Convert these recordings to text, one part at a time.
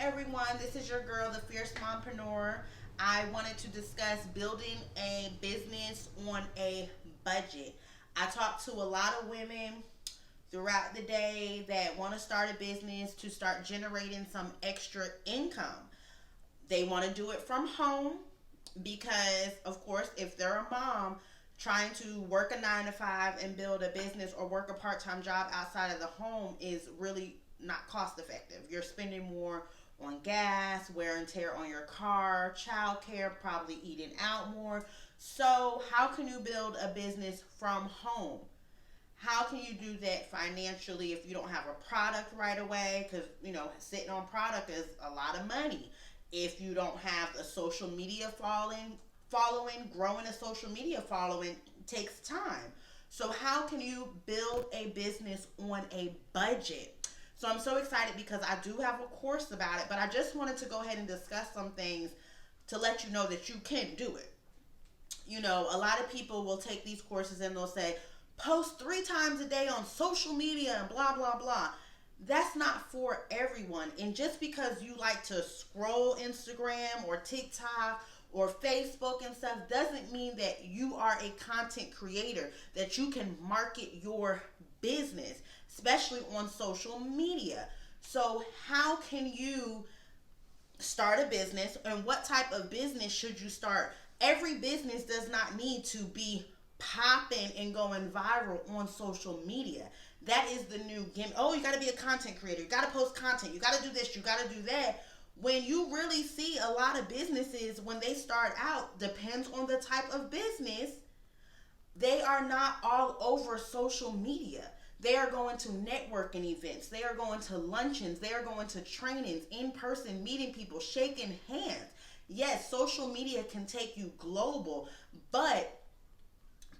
everyone. This is your girl, the Fierce Mompreneur. I wanted to discuss building a business on a budget. I talk to a lot of women throughout the day that want to start a business to start generating some extra income. They want to do it from home because, of course, if they're a mom trying to work a 9 to 5 and build a business or work a part time job outside of the home is really not cost effective. You're spending more on gas, wear and tear on your car, childcare, probably eating out more. So, how can you build a business from home? How can you do that financially if you don't have a product right away? Because, sitting on product is a lot of money. If you don't have a social media growing a social media following takes time. So, how can you build a business on a budget? So, I'm so excited because I do have a course about it, but I just wanted to go ahead and discuss some things to let you know that you can do it. A lot of people will take these courses and they'll say, post 3 times a day on social media and blah, blah, blah. That's not for everyone. And just because you like to scroll Instagram or TikTok or Facebook and stuff doesn't mean that you are a content creator, that you can market your business, especially on social media. So, how can you start a business, and what type of business should you start? Every business does not need to be popping and going viral on social media. That is the new gimmick. Oh, you got to be a content creator. You got to post content. You got to do this. You got to do that. When you really see a lot of businesses, when they start out, depends on the type of business, they are not all over social media. They are going to networking events. They are going to luncheons. They are going to trainings, in person, meeting people, shaking hands. Yes, social media can take you global, but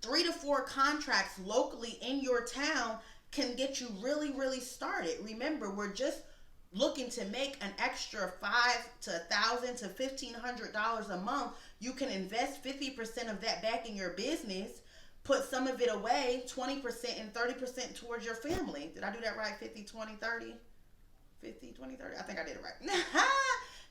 3 to 4 contracts locally in your town can get you really, really started. Remember, we're just looking to make an extra $5 to $1,000 to $1,500 a month. You can invest 50% of that back in your business, put some of it away, 20% and 30% towards your family. Did I do that right? 50, 20, 30? 50, 20, 30? I think I did it right.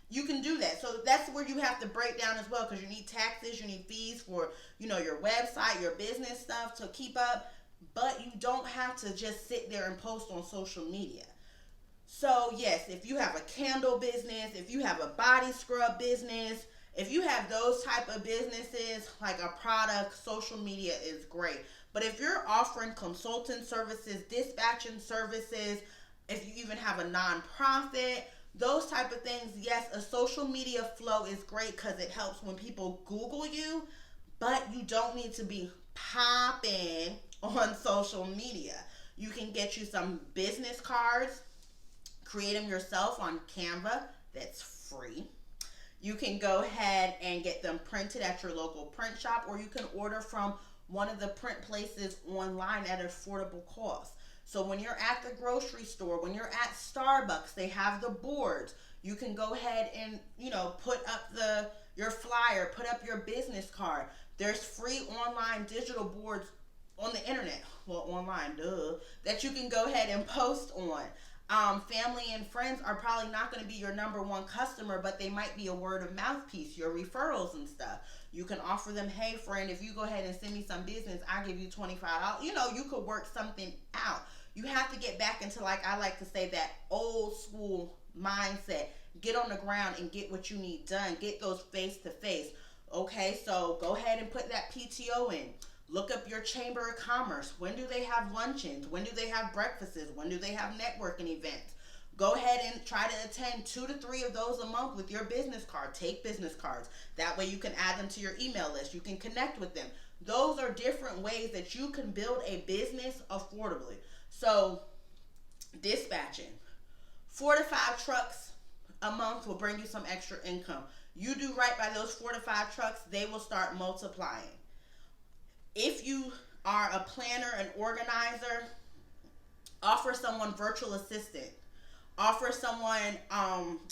You can do that. So that's where you have to break down as well, because you need taxes, you need fees for, your website, your business stuff to keep up. But you don't have to just sit there and post on social media. So yes, if you have a candle business, if you have a body scrub business, if you have those type of businesses, like a product, social media is great. But if you're offering consulting services, dispatching services, if you even have a nonprofit, those type of things, yes, a social media flow is great because it helps when people Google you, but you don't need to be popping on social media. You can get you some business cards, create them yourself on Canva. That's free. You can go ahead and get them printed at your local print shop, or you can order from one of the print places online at affordable cost. So when you're at the grocery store, when you're at Starbucks, they have the boards. You can go ahead and, put up your flyer, put up your business card. There's free online digital boards on the internet, online, that you can go ahead and post on. Family and friends are probably not going to be your number one customer, but they might be a word of mouth piece, your referrals and stuff. You can offer them, hey friend, if you go ahead and send me some business, I'll give you $25. You could work something out. You have to get back into, like I like to say, that old school mindset. Get on the ground and get what you need done. Get those face to face. Okay, so go ahead and put that PTO in. Look up your chamber of commerce. When do they have luncheons? When do they have breakfasts? When do they have networking events? Go ahead and try to attend 2 to 3 of those a month with your business card. Take business cards. That way you can add them to your email list. You can connect with them. Those are different ways that you can build a business affordably. So, dispatching. 4 to 5 trucks a month will bring you some extra income. You do right by those 4 to 5 trucks, they will start multiplying. If you are a planner, an organizer, offer someone virtual assistant. Offer someone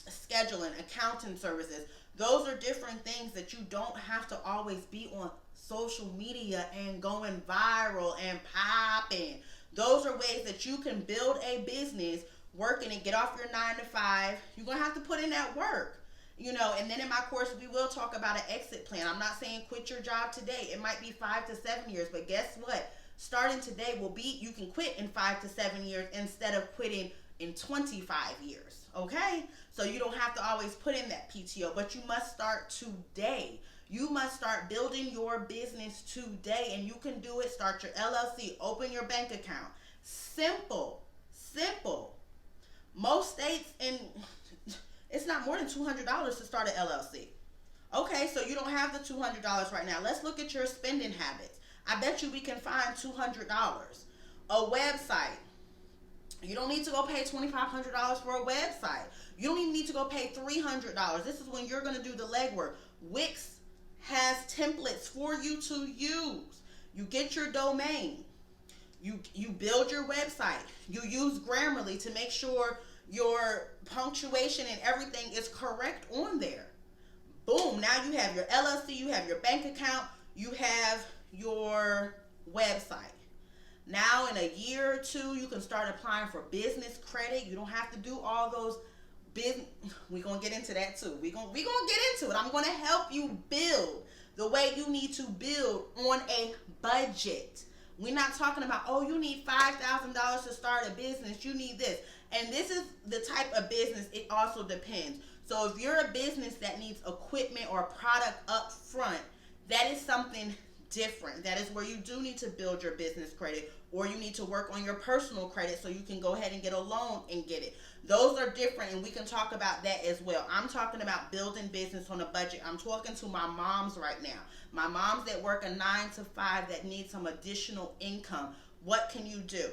scheduling, accounting services. Those are different things that you don't have to always be on social media and going viral and popping. Those are ways that you can build a business working and get off your 9 to 5. You're going to have to put in that work. And then in my course, we will talk about an exit plan. I'm not saying quit your job today. It might be 5 to 7 years, but guess what? Starting today you can quit in 5 to 7 years instead of quitting in 25 years. Okay? So you don't have to always put in that PTO, but you must start today. You must start building your business today, and you can do it. Start your LLC, open your bank account. Simple. Most states, and it's not more than $200 to start an LLC. Okay, so you don't have the $200 right now. Let's look at your spending habits. I bet you we can find $200. A website. You don't need to go pay $2,500 for a website. You don't even need to go pay $300. This is when you're going to do the legwork. Wix has templates for you to use. You get your domain. You build your website. You use Grammarly to make sure your punctuation and everything is correct on there. Boom, now you have your LLC, you have your bank account, you have your website. Now in a year or two, you can start applying for business credit. You don't have to do all those business. We're going to get into that too. We're going to get into it. I'm going to help you build the way you need to build on a budget. We're not talking about, oh, you need $5,000 to start a business. You need this. And this is the type of business. It also depends. So if you're a business that needs equipment or a product up front, that is something different. That is where you do need to build your business credit, or you need to work on your personal credit so you can go ahead and get a loan and get it. Those are different, and we can talk about that as well. I'm talking about building business on a budget. I'm talking to my moms right now. My moms that work a 9 to 5 that need some additional income. What can you do?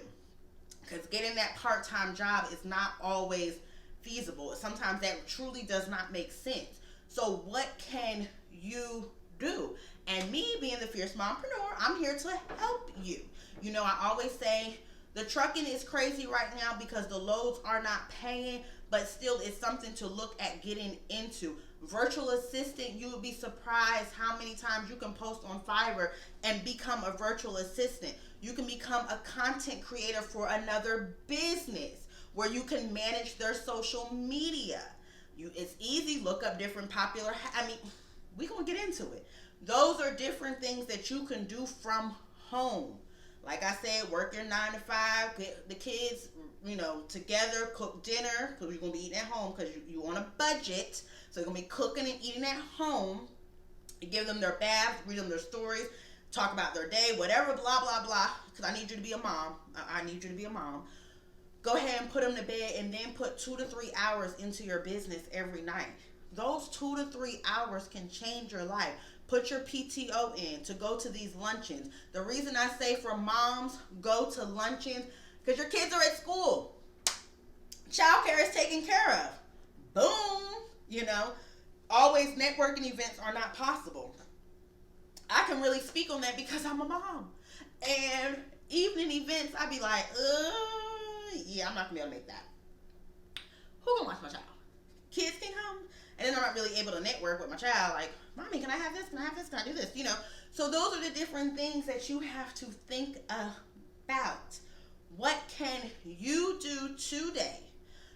Because getting that part-time job is not always feasible. Sometimes that truly does not make sense. So what can you do? And me being the Fierce Mompreneur, I'm here to help you. I always say the trucking is crazy right now because the loads are not paying, but still it's something to look at getting into. Virtual assistant, you would be surprised how many times you can post on Fiverr and become a virtual assistant. You can become a content creator for another business where you can manage their social media. It's easy. Look up different popular. We're going to get into it. Those are different things that you can do from home. Like I said, work your 9 to 5, get the kids, together, cook dinner, because you're going to be eating at home because you on a budget. So you're going to be cooking and eating at home. You give them their baths, read them their stories, talk about their day, whatever, blah, blah, blah, because I need you to be a mom. I need you to be a mom. Go ahead and put them to bed and then put 2 to 3 hours into your business every night. Those 2 to 3 hours can change your life. Put your PTO in to go to these luncheons. The reason I say for moms, go to luncheons, because your kids are at school. Childcare is taken care of. Boom. Always networking events are not possible. I can really speak on that because I'm a mom. And evening events, I'd be like, yeah, I'm not going to be able to make that. Who going to watch my child? Kids can come. And then I'm not really able to network with my child. Like, Mommy, can I have this? Can I have this? Can I do this? So those are the different things that you have to think about. What can you do today?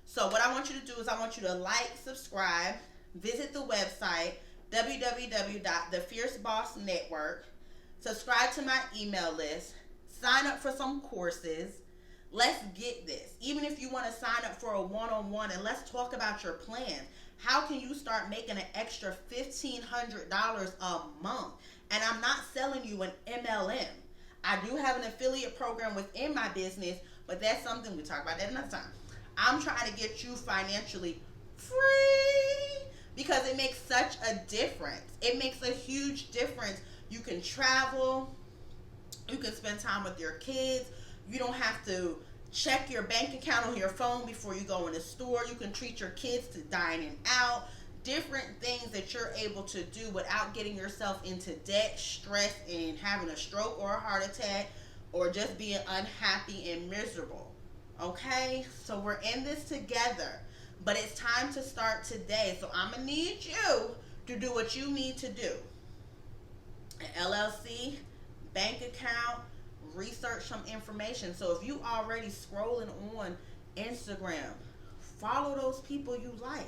So what I want you to do is I want you to like, subscribe, visit the website, www.thefiercebossnetwork, subscribe to my email list, sign up for some courses. Let's get this. Even if you want to sign up for a one-on-one, and let's talk about your plan. How can you start making an extra $1,500 a month? And I'm not selling you an MLM. I do have an affiliate program within my business, but that's something we talk about that another time. I'm trying to get you financially free because it makes such a difference. It makes a huge difference. You can travel. You can spend time with your kids. You don't have to check your bank account on your phone before you go in the store. You can treat your kids to dining out. Different things that you're able to do without getting yourself into debt, stress, and having a stroke or a heart attack, or just being unhappy and miserable. Okay? So we're in this together. But it's time to start today. So I'm going to need you to do what you need to do. An LLC, bank account, research some information. So if you already scrolling on Instagram. Follow those people you like.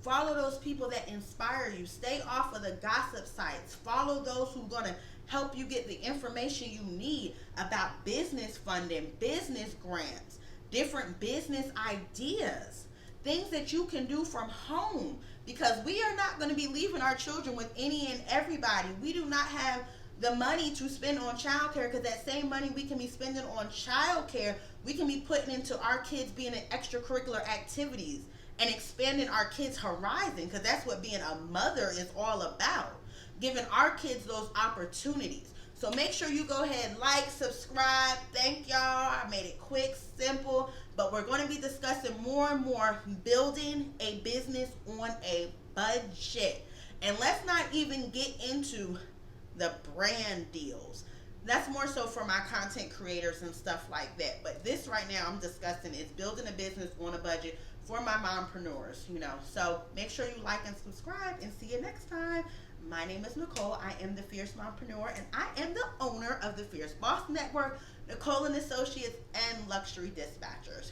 Follow those people that inspire you. Stay off of the gossip sites. Follow those who are going to help you get the information you need about business funding, business grants, different business ideas, things that you can do from home, because we are not going to be leaving our children with any and everybody. We do not have the money to spend on childcare, because that same money we can be spending on childcare, we can be putting into our kids being in extracurricular activities and expanding our kids' horizon, because that's what being a mother is all about, giving our kids those opportunities. So make sure you go ahead, like, subscribe. Thank y'all. I made it quick, simple, but we're going to be discussing more and more building a business on a budget. And let's not even get into the brand deals. That's more so for my content creators and stuff like that. But this right now I'm discussing is building a business on a budget for my mompreneurs, So make sure you like and subscribe, and see you next time. My name is Nicole. I am the Fierce Mompreneur, and I am the owner of the Fierce Boss Network, Nicole and Associates, and Luxury Dispatchers.